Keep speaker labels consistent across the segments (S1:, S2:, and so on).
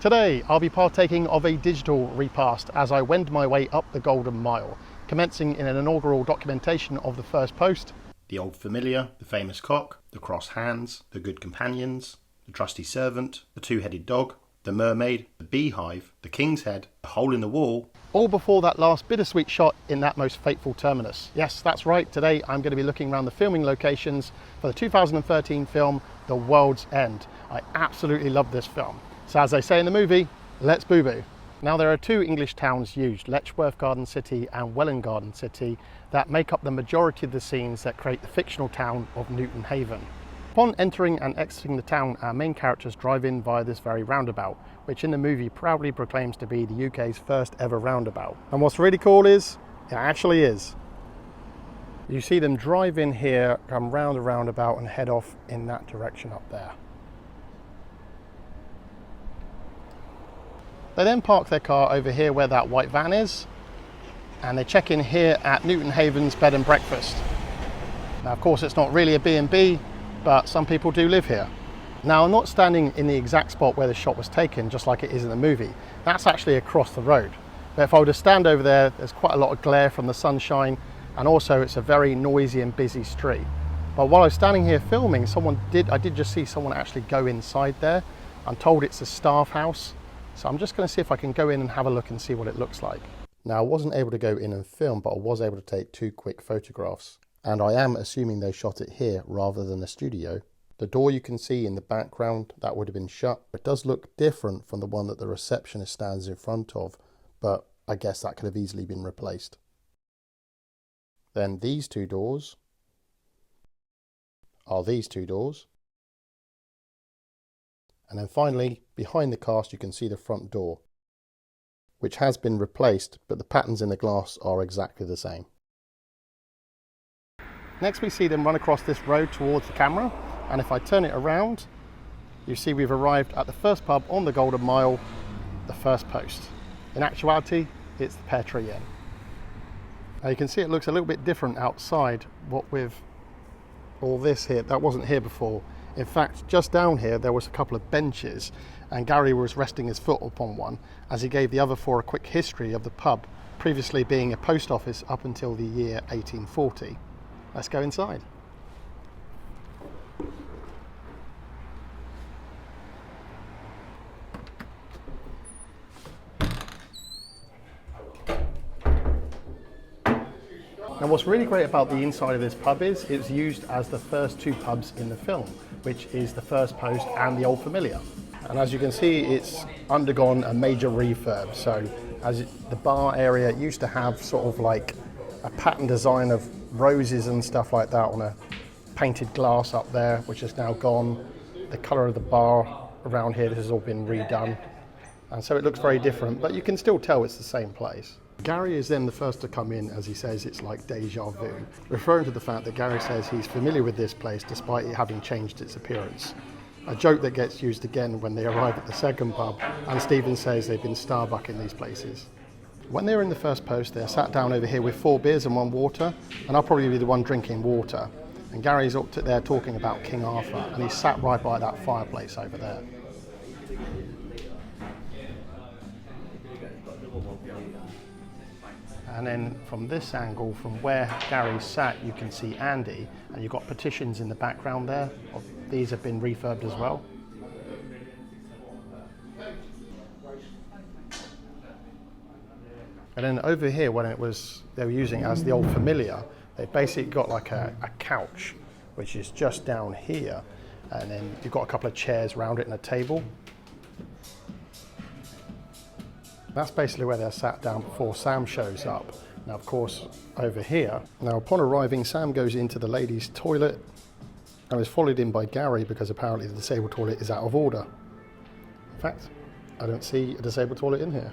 S1: Today I'll be partaking of a digital repast as I wend my way up the Golden Mile, commencing in an inaugural documentation of the first post, the old familiar, the famous cock, the cross hands, the good companions, the trusty servant, the two-headed dog, the mermaid, the beehive, the king's head, the hole in the wall, all before that last bittersweet shot in that most fateful terminus. Yes, that's right, today I'm going to be looking around the filming locations for the 2013 film The World's End. I absolutely love this film. So as they say in the movie, let's boo-boo. Now there are two English towns used, Letchworth Garden City and Welwyn Garden City, that make up the majority of the scenes that create the fictional town of Newton Haven. Upon entering and exiting the town, our main characters drive in via this very roundabout, which in the movie proudly proclaims to be the UK's first ever roundabout. And what's really cool is, it actually is. You see them drive in here, come round the roundabout and head off in that direction up there. They then park their car over here where that white van is, and they check in here at Newton Haven's bed and breakfast. Now of course it's not really a B&B, but some people do live here. Now I'm not standing in the exact spot where the shot was taken, just like it is in the movie. That's actually across the road. But if I were to stand over there, there's quite a lot of glare from the sunshine, and also it's a very noisy and busy street. But while I was standing here filming, I did just see someone actually go inside there. I'm told it's a staff house. So I'm just going to see if I can go in and have a look and see what it looks like. Now I wasn't able to go in and film, but I was able to take two quick photographs. And I am assuming they shot it here rather than a studio. The door you can see in the background, that would have been shut. It does look different from the one that the receptionist stands in front of, but I guess that could have easily been replaced. Then these two doors are these two doors. And then finally, behind the cast, you can see the front door, which has been replaced, but the patterns in the glass are exactly the same. Next, we see them run across this road towards the camera, and if I turn it around, you see we've arrived at the first pub on the Golden Mile, the first post. In actuality, it's the Pear Tree Inn. Now you can see it looks a little bit different outside, what with all this here, that wasn't here before. In fact, just down here there was a couple of benches, and Gary was resting his foot upon one as he gave the other four a quick history of the pub, previously being a post office up until the year 1840. Let's go inside. Now what's really great about the inside of this pub is it's used as the first two pubs in the film, which is the First Post and the Old Familiar. And as you can see, it's undergone a major refurb. So the bar area used to have sort of like a pattern design of roses and stuff like that on a painted glass up there, which is now gone. The colour of the bar around here, this has all been redone. And so it looks very different, but you can still tell it's the same place. Gary is then the first to come in, as he says it's like deja vu, referring to the fact that Gary says he's familiar with this place despite it having changed its appearance. A joke that gets used again when they arrive at the second pub, and Stephen says they've been Starbucking these places. When they're in the first post, they're sat down over here with 4 beers and 1 water, and I'll probably be the one drinking water. And Gary's up there talking about King Arthur, and he's sat right by that fireplace over there. And then from this angle, from where Gary sat, you can see Andy, and you've got petitions in the background there. These have been refurbed as well. And then over here, when they were using it as the Old Familiar, they basically got like a couch, which is just down here. And then you've got a couple of chairs around it and a table. That's basically where they're sat down before Sam shows up. Now, of course, over here. Now, upon arriving, Sam goes into the ladies' toilet and is followed in by Gary because apparently the disabled toilet is out of order. In fact, I don't see a disabled toilet in here.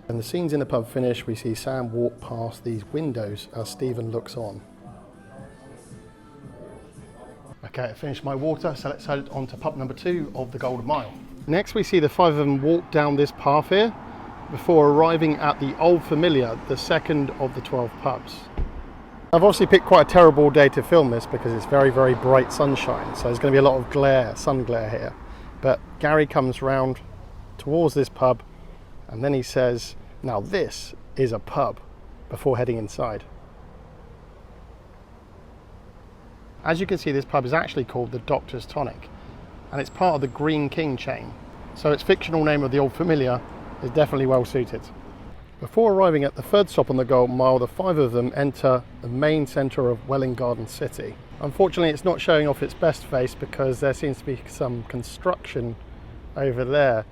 S1: When the scenes in the pub finish, we see Sam walk past these windows as Stephen looks on. Okay, I finished my water, so let's head on to pub number 2 of the Golden Mile. Next, we see the 5 of them walk down this path here before arriving at the Old Familiar, the second of the 12 pubs. I've obviously picked quite a terrible day to film this because it's very, very bright sunshine, so there's going to be a lot of glare, sun glare here. But Gary comes round towards this pub, and then he says, "Now this is a pub," before heading inside. As you can see, this pub is actually called the Doctor's Tonic, and it's part of the Green King chain, so its fictional name of the Old Familiar is definitely well suited. Before arriving at the third stop on the Golden Mile, the five of them enter the main centre of Welwyn Garden City. Unfortunately, it's not showing off its best face because there seems to be some construction over there,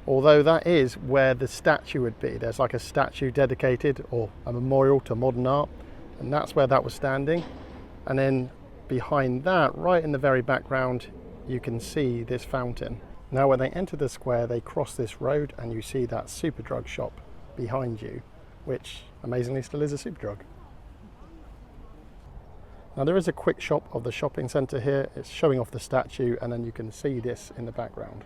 S1: although that is where the statue would be. There's like a statue dedicated, or a memorial to modern art, and that's where that was standing. And then behind that, right in the very background, you can see this fountain. Now when they enter the square, they cross this road and you see that Superdrug shop behind you, which amazingly still is a Superdrug. Now there is a quick shop of the shopping centre here. It's showing off the statue, and then you can see this in the background.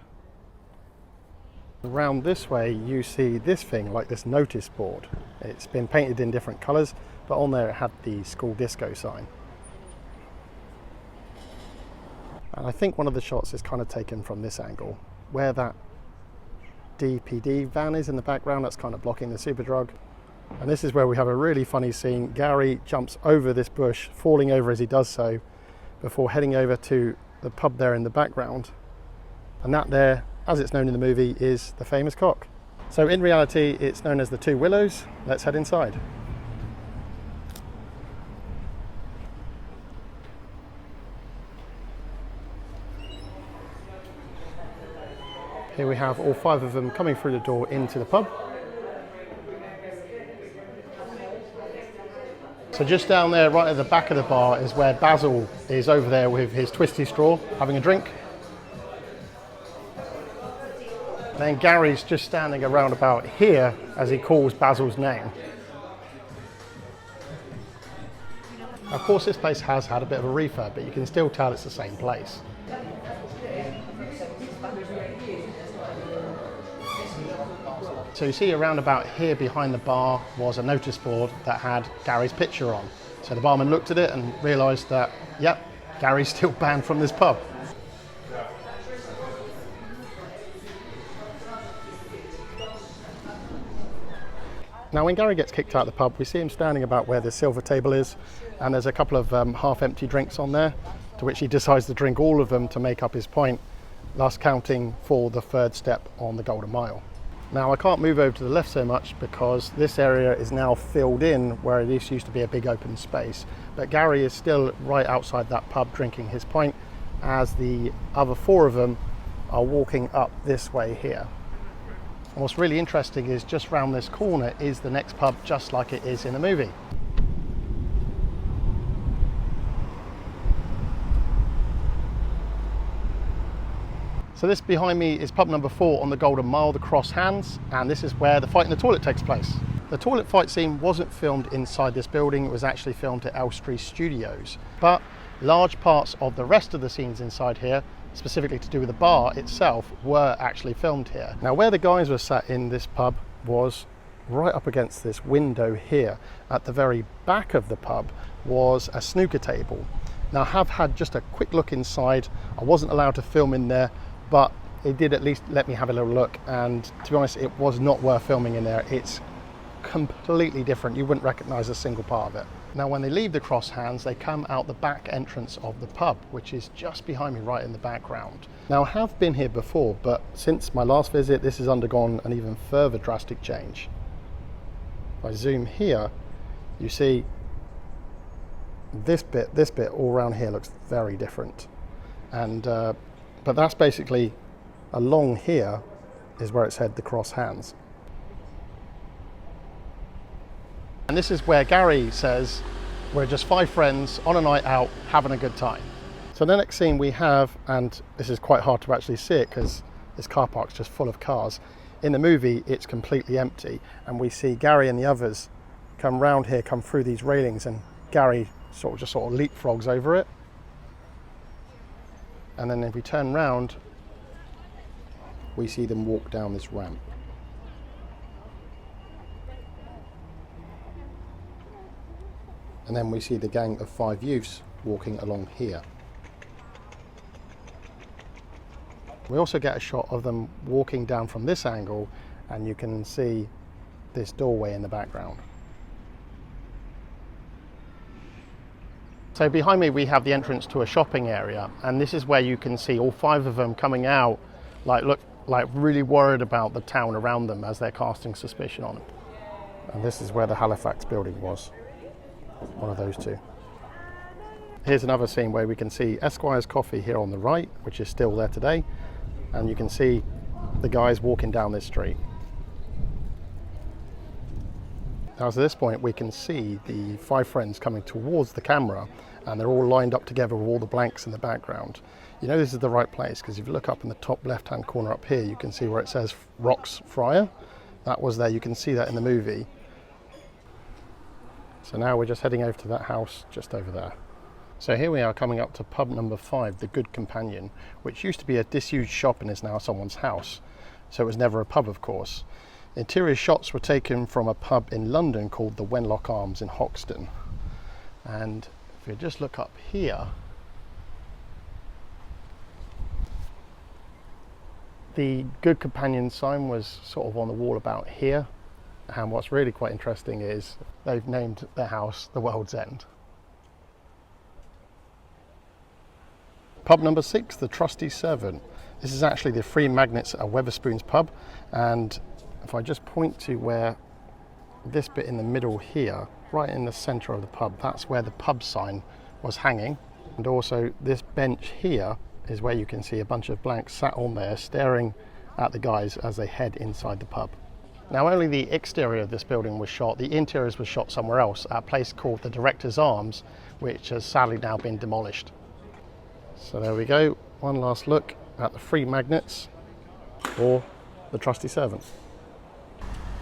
S1: Around this way you see this thing, like this notice board. It's been painted in different colours, but on there it had the school disco sign. And I think one of the shots is kind of taken from this angle, where that DPD van is in the background, that's kind of blocking the Superdrug. And this is where we have a really funny scene. Gary jumps over this bush, falling over as he does so, before heading over to the pub there in the background. And that there, as it's known in the movie, is the famous cock. So in reality, it's known as the Two Willows. Let's head inside. Here we have all five of them coming through the door into the pub. So just down there, right at the back of the bar, is where Basil is over there with his twisty straw, having a drink. Then Gary's just standing around about here as he calls Basil's name. Of course, this place has had a bit of a refurb, but you can still tell it's the same place. So you see around about here behind the bar was a notice board that had Gary's picture on. So the barman looked at it and realised that, yep, Gary's still banned from this pub. Now when Gary gets kicked out of the pub, we see him standing about where the silver table is, and there's a couple of half-empty drinks on there, to which he decides to drink all of them to make up his point, thus counting for the third step on the Golden Mile. Now I can't move over to the left so much because this area is now filled in where this used to be a big open space, but Gary is still right outside that pub drinking his pint, as the other four of them are walking up this way here. And what's really interesting is just round this corner is the next pub, just like it is in the movie. So this behind me is pub number 4 on the Golden Mile, the Cross Hands, and this is where the fight in the toilet takes place. The toilet fight scene wasn't filmed inside this building, it was actually filmed at Elstree Studios. But large parts of the rest of the scenes inside here, specifically to do with the bar itself, were actually filmed here. Now where the guys were sat in this pub was right up against this window here. At the very back of the pub was a snooker table. Now I have had just a quick look inside. I wasn't allowed to film in there, but it did at least let me have a little look, and to be honest, it was not worth filming in there. It's completely different. You wouldn't recognize a single part of it. Now when they leave the Cross Hands, they come out the back entrance of the pub, which is just behind me right in the background. Now I have been here before, but since my last visit, this has undergone an even further drastic change. If I zoom here, you see this bit all around here looks very different. And but that's basically, along here is where it said the Cross Hands. And this is where Gary says, we're just 5 friends on a night out having a good time. So the next scene we have, and this is quite hard to actually see it because this car park's just full of cars. In the movie, it's completely empty, and we see Gary and the others come round here, come through these railings, and Gary sort of leapfrogs over it. And then if we turn round, we see them walk down this ramp. And then we see the gang of 5 youths walking along here. We also get a shot of them walking down from this angle, and you can see this doorway in the background. So behind me we have the entrance to a shopping area, and this is where you can see all 5 of them coming out, like really worried about the town around them as they're casting suspicion on them. And this is where the Halifax building was, one of those 2. Here's another scene where we can see Esquire's Coffee here on the right, which is still there today, and you can see the guys walking down this street. Now at this point we can see the 5 friends coming towards the camera, and they're all lined up together with all the blanks in the background. You know this is the right place because if you look up in the top left hand corner up here, you can see where it says Rox Fryer. That was there, you can see that in the movie. So now we're just heading over to that house just over there. So here we are coming up to pub number 5, the Good Companion, which used to be a disused shop and is now someone's house. So it was never a pub, of course. Interior shots were taken from a pub in London called the Wenlock Arms in Hoxton. And if you just look up here, the Good Companion sign was sort of on the wall about here. And what's really quite interesting is they've named their house the World's End. Pub number 6, the Trusty Servant. This is actually the Three Magnets at Wetherspoons pub, and if I just point to where this bit in the middle here, right in the centre of the pub, that's where the pub sign was hanging. And also this bench here is where you can see a bunch of blanks sat on there staring at the guys as they head inside the pub. Now only the exterior of this building was shot, the interiors was shot somewhere else at a place called the Director's Arms, which has sadly now been demolished. So there we go, one last look at the Three Magnets or the Trusty Servant.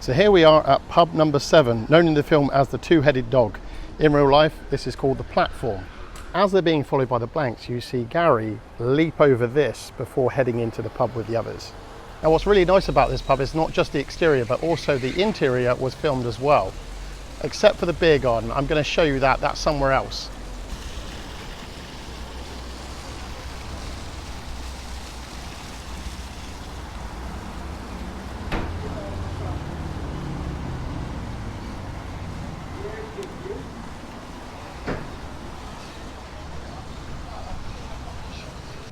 S1: So here we are at pub number 7, known in the film as the Two-Headed Dog. In real life, this is called the Platform. As they're being followed by the blanks, you see Gary leap over this before heading into the pub with the others. Now what's really nice about this pub is not just the exterior, but also the interior was filmed as well. Except for the beer garden, I'm going to show you that, that's somewhere else.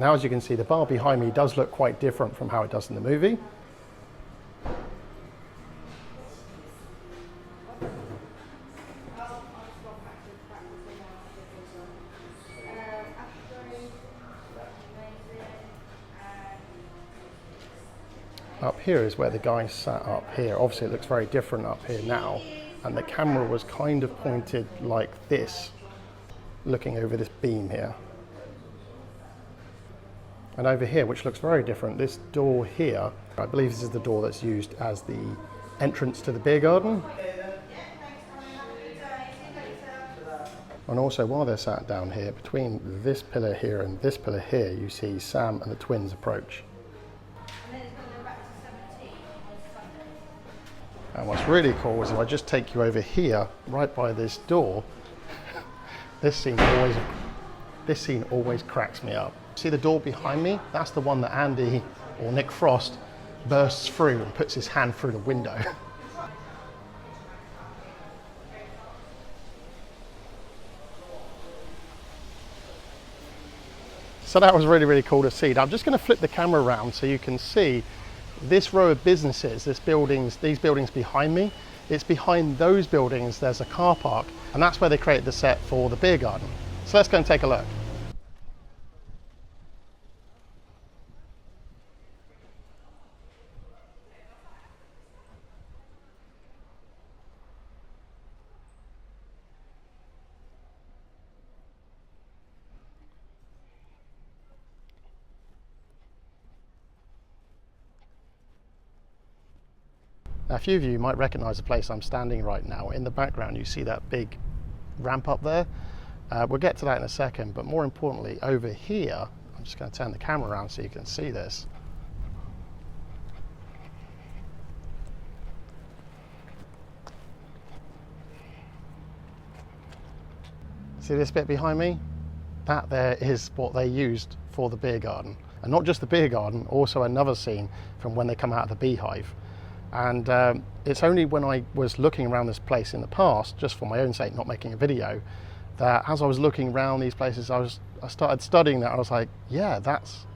S1: Now as you can see, the bar behind me does look quite different from how it does in the movie. Up here is where the guys sat up here. Obviously it looks very different up here now, and the camera was kind of pointed like this, looking over this beam here. And over here, which looks very different, this door here, I believe this is the door that's used as the entrance to the beer garden. And also while they're sat down here, between this pillar here and this pillar here, you see Sam and the twins approach. And what's really cool is if I just take you over here, right by this door, this scene always cracks me up. See the door behind me? That's the one that Andy, or Nick Frost, bursts through and puts his hand through the window. So that was really, really cool to see. Now I'm just going to flip the camera around so you can see this row of businesses, these buildings behind me. It's behind those buildings there's a car park, and that's where they created the set for the beer garden. So let's go and take a look. Now, a few of you might recognise the place I'm standing right now. In the background you see that big ramp up there. We'll get to that in a second, but more importantly over here, I'm just going to turn the camera around so you can see this. See this bit behind me? That there is what they used for the beer garden. And not just the beer garden, also another scene from when they come out of the beehive. And it's only when I was looking around this place in the past, just for my own sake, not making a video, that as I was looking around these places, I started studying that. I was like, yeah, that's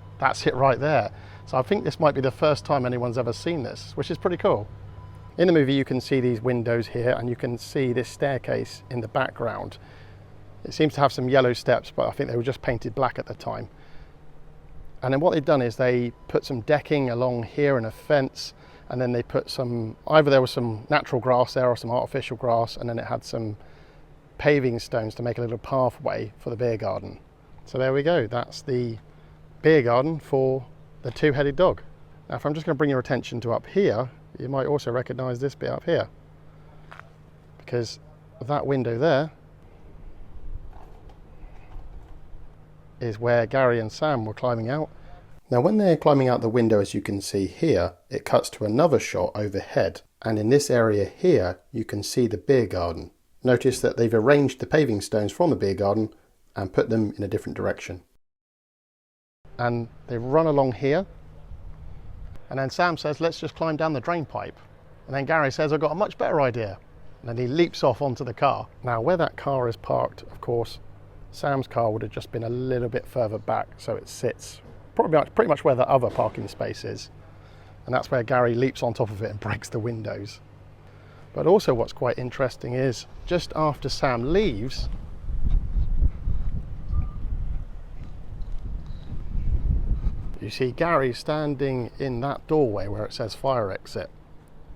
S1: it right there. So I think this might be the first time anyone's ever seen this, which is pretty cool. In the movie, you can see these windows here, and you can see this staircase in the background. It seems to have some yellow steps, but I think they were just painted black at the time. And then what they've done is they put some decking along here and a fence, and then they put either there was some natural grass there or some artificial grass, and then it had some paving stones to make a little pathway for the beer garden. So there we go, that's the beer garden for the two-headed dog. Now if I'm just going to bring your attention to up here, you might also recognise this bit up here, because that window there is where Gary and Sam were climbing out. Now when they're climbing out the window, as you can see here, it cuts to another shot overhead, and in this area here you can see the beer garden. Notice that they've arranged the paving stones from the beer garden and put them in a different direction. And they run along here, and then Sam says, let's just climb down the drain pipe. And then Gary says, I've got a much better idea. And then he leaps off onto the car. Now where that car is parked, of course, Sam's car would have just been a little bit further back, so it sits pretty much where the other parking space is. And that's where Gary leaps on top of it and breaks the windows. But also what's quite interesting is, just after Sam leaves, you see Gary standing in that doorway where it says fire exit.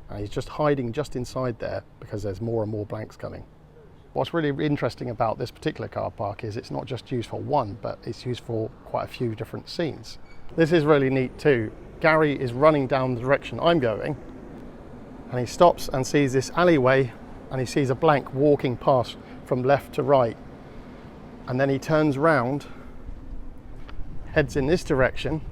S1: And he's just hiding just inside there because there's more and more blanks coming. What's really interesting about this particular car park is it's not just used for one, but it's used for quite a few different scenes. This is really neat too. Gary is running down the direction I'm going, and he stops and sees this alleyway, and he sees a blank walking past from left to right. And then he turns round, heads in this direction,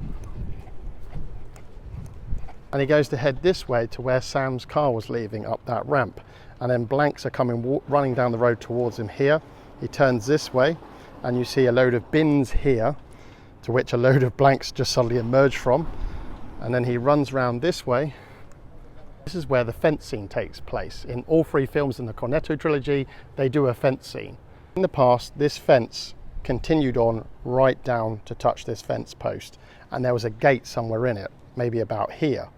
S1: and he goes to head this way to where Sam's car was leaving up that ramp. And then blanks are coming running down the road towards him here. He turns this way, and you see a load of bins here, to which a load of blanks just suddenly emerge from. And then he runs round this way. This is where the fence scene takes place. In all three films in the Cornetto Trilogy, they do a fence scene. In the past, this fence continued on right down to touch this fence post, and there was a gate somewhere in it, maybe about here.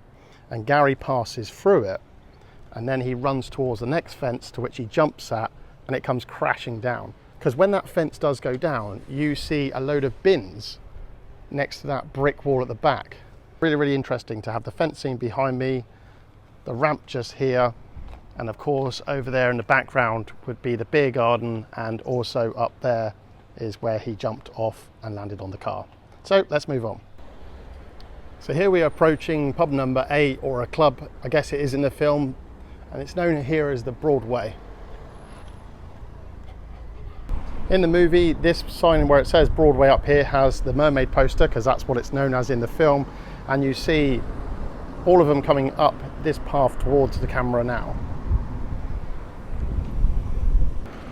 S1: And Gary passes through it, and then he runs towards the next fence, to which he jumps at, and it comes crashing down. Because when that fence does go down, you see a load of bins next to that brick wall at the back. Really, really interesting to have the fence scene behind me, the ramp just here, and of course over there in the background would be the beer garden, and also up there is where he jumped off and landed on the car. So let's move on. So here we are approaching pub number 8, or a club, I guess it is in the film, and it's known here as the Broadway. In the movie, this sign where it says Broadway up here has the mermaid poster, because that's what it's known as in the film, and you see all of them coming up this path towards the camera now.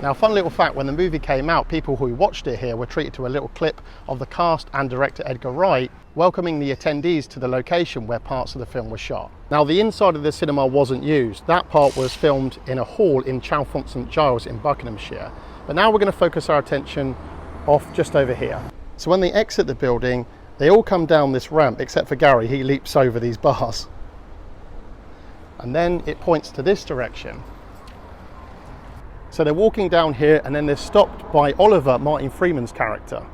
S1: Now, fun little fact, when the movie came out, people who watched it here were treated to a little clip of the cast and director Edgar Wright welcoming the attendees to the location where parts of the film were shot. Now, the inside of the cinema wasn't used. That part was filmed in a hall in Chalfont St Giles in Buckinghamshire. But now we're going to focus our attention off just over here. So when they exit the building, they all come down this ramp, except for Gary. He leaps over these bars. And then it points to this direction. So they're walking down here, and then they're stopped by Oliver, Martin Freeman's character.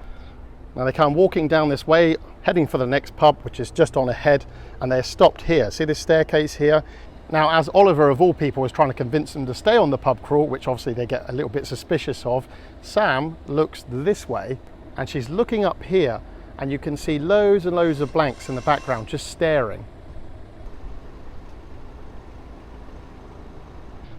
S1: Now they come walking down this way, heading for the next pub, which is just on ahead, and they're stopped here. See this staircase here? Now, as Oliver, of all people, is trying to convince them to stay on the pub crawl, which obviously they get a little bit suspicious of, Sam looks this way, and she's looking up here, and you can see loads and loads of blanks in the background just staring.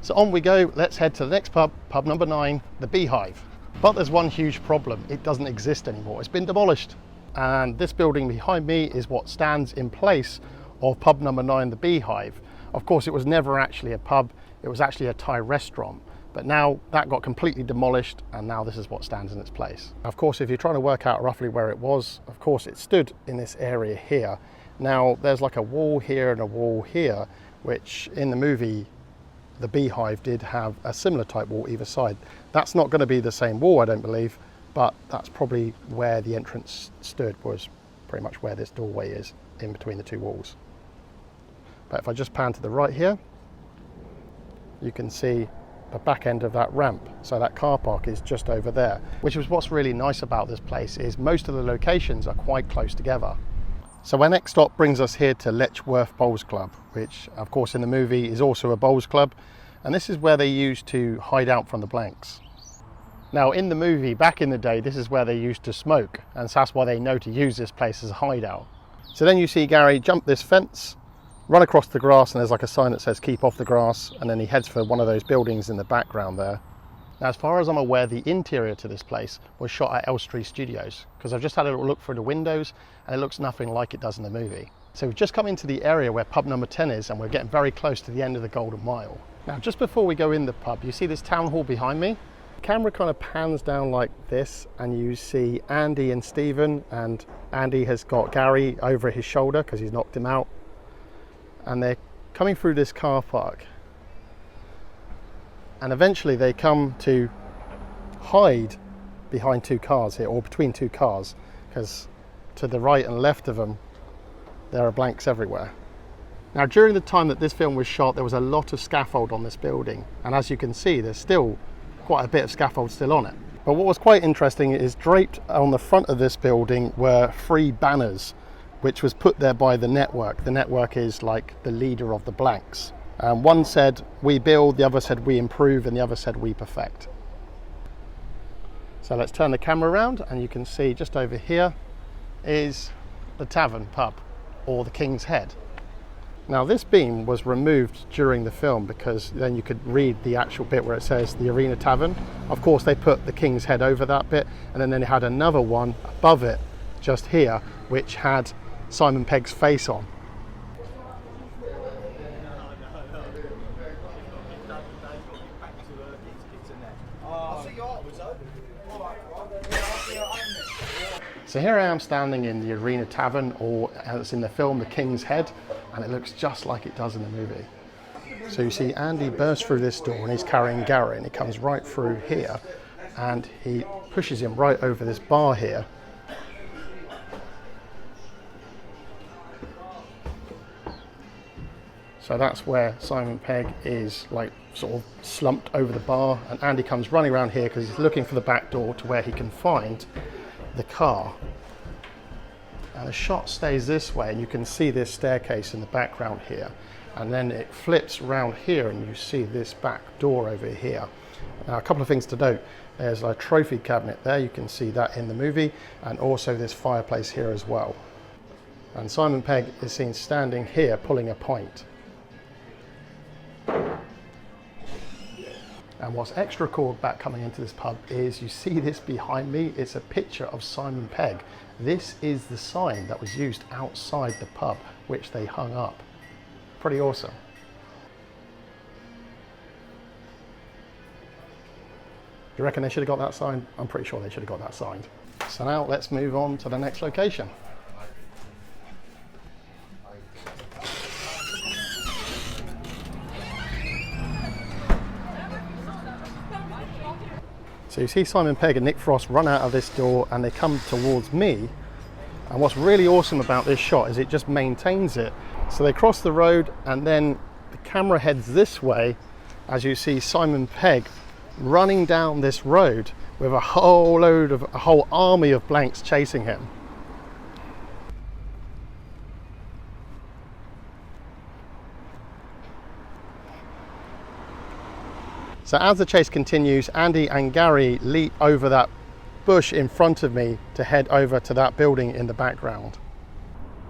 S1: So on we go, let's head to the next pub, pub number 9, the Beehive. But there's one huge problem, it doesn't exist anymore, it's been demolished. And this building behind me is what stands in place of pub number 9, the Beehive. Of course, it was never actually a pub, it was actually a Thai restaurant. But now that got completely demolished, and now this is what stands in its place. Of course, if you're trying to work out roughly where it was, of course it stood in this area here. Now there's like a wall here and a wall here, which in the movie the Beehive did have a similar type wall either side. That's not going to be the same wall, I don't believe, but that's probably where the entrance stood, was pretty much where this doorway is, in between the two walls. But if I just pan to the right here, you can see the back end of that ramp. So that car park is just over there, which is what's really nice about this place, is most of the locations are quite close together. So our next stop brings us here to Letchworth Bowls Club, which of course in the movie is also a bowls club, and this is where they used to hide out from the blanks. Now in the movie, back in the day, this is where they used to smoke, and so that's why they know to use this place as a hideout. So then you see Gary jump this fence, run across the grass, and there's like a sign that says keep off the grass, and then he heads for one of those buildings in the background there. Now as far as I'm aware, the interior to this place was shot at Elstree Studios, because I've just had a little look through the windows and it looks nothing like it does in the movie. So we've just come into the area where pub number 10 is, and we're getting very close to the end of the Golden Mile. Now just before we go in the pub, you see this town hall behind me? The camera kind of pans down like this, and you see Andy and Stephen, and Andy has got Gary over his shoulder because he's knocked him out. And they're coming through this car park, and eventually they come to hide behind two cars here, or between two cars, because to the right and left of them there are blanks everywhere. Now during the time that this film was shot, there was a lot of scaffold on this building, and as you can see there's still quite a bit of scaffold still on it. But what was quite interesting is draped on the front of this building were 3 banners, which was put there by the network. The network is like the leader of the blanks. One said we build, the other said we improve, and the other said we perfect. So let's turn the camera around, and you can see just over here is the tavern pub, or the King's Head. Now this beam was removed during the film because then you could read the actual bit where it says the Arena Tavern. Of course they put the King's Head over that bit, and then they had another one above it just here which had Simon Pegg's face on. So here I am standing in the Arena Tavern, or as in the film, the King's Head, and it looks just like it does in the movie. So you see Andy burst through this door and he's carrying Gary, and he comes right through here and he pushes him right over this bar here. So that's where Simon Pegg is like sort of slumped over the bar, and Andy comes running around here because he's looking for the back door to where he can find the car. And the shot stays this way, and you can see this staircase in the background here, and then it flips around here and you see this back door over here. Now a couple of things to note: there's a trophy cabinet there, you can see that in the movie, and also this fireplace here as well. And Simon Pegg is seen standing here pulling a pint. And what's extra cool about coming into this pub is you see this behind me. It's a picture of Simon Pegg. This is the sign that was used outside the pub, which they hung up. Pretty awesome. Do you reckon they should have got that sign? I'm pretty sure they should have got that signed. So now let's move on to the next location. So you see Simon Pegg and Nick Frost run out of this door and they come towards me. And what's really awesome about this shot is it just maintains it. So they cross the road, and then the camera heads this way as you see Simon Pegg running down this road with a whole army of blanks chasing him. So as the chase continues, Andy and Gary leap over that bush in front of me to head over to that building in the background.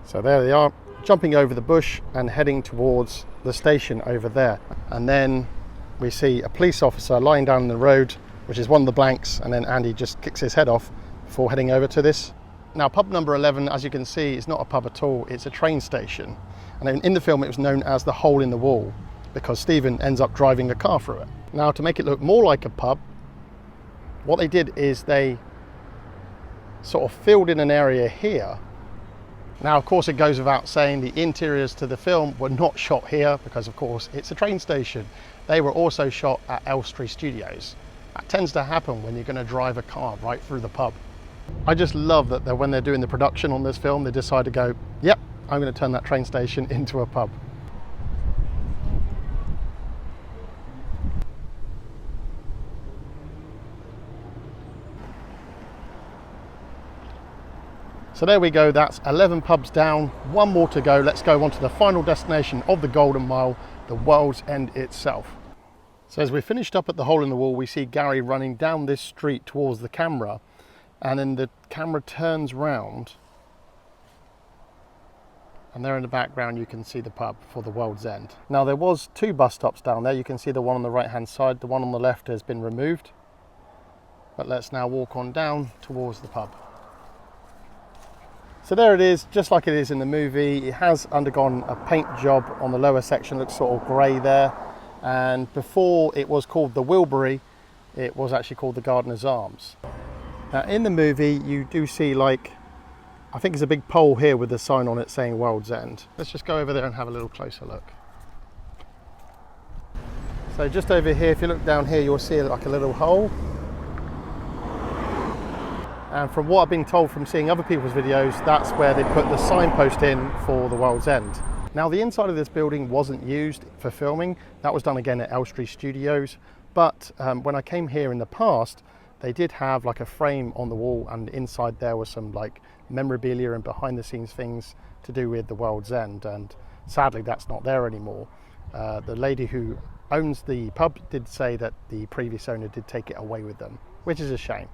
S1: So there they are, jumping over the bush and heading towards the station over there. And then we see a police officer lying down the road, which is one of the blanks, and then Andy just kicks his head off before heading over to this. Now pub number 11, as you can see, is not a pub at all, it's a train station. And in the film it was known as the Hole in the Wall, because Stephen ends up driving a car through it. Now, to make it look more like a pub, what they did is they sort of filled in an area here. Now, of course, it goes without saying the interiors to the film were not shot here because, of course, it's a train station. They were also shot at Elstree Studios. That tends to happen when you're going to drive a car right through the pub. I just love that when they're doing the production on this film, they decide to go, yep, I'm going to turn that train station into a pub. So there we go, that's 11 pubs down, one more to go. Let's go on to the final destination of the Golden Mile, the World's End itself. So as we finished up at the hole in the wall, we see Gary running down this street towards the camera, and then the camera turns round, and there in the background you can see the pub for the World's End. Now, there was 2 bus stops down there. You can see the one on the right hand side, the one on the left has been removed. But let's now walk on down towards the pub. So there it is, just like it is in the movie. It has undergone a paint job on the lower section, looks sort of grey there. And before it was called the Wilbury, it was actually called the Gardener's Arms. Now in the movie, you do see, like, I think there's a big pole here with a sign on it saying World's End. Let's just go over there and have a little closer look. So just over here, if you look down here, you'll see like a little hole. And from what I've been told from seeing other people's videos, that's where they put the signpost in for the World's End. Now, the inside of this building wasn't used for filming. That was done again at Elstree Studios. But when I came here in the past, they did have like a frame on the wall, and inside there was some like memorabilia and behind the scenes things to do with the World's End. And sadly, that's not there anymore. The lady who owns the pub did say that the previous owner did take it away with them, which is a shame.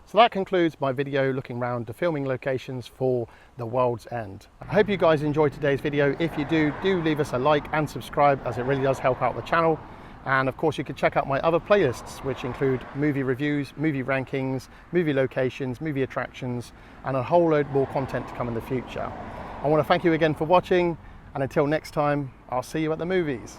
S1: So that concludes my video looking around the filming locations for the World's End. I hope you guys enjoyed today's video. If you do leave us a like and subscribe, as it really does help out the channel. And of course, you can check out my other playlists, which include movie reviews, movie rankings, movie locations, movie attractions, and a whole load more content to come in the future. I want to thank you again for watching, and until next time, I'll see you at the movies.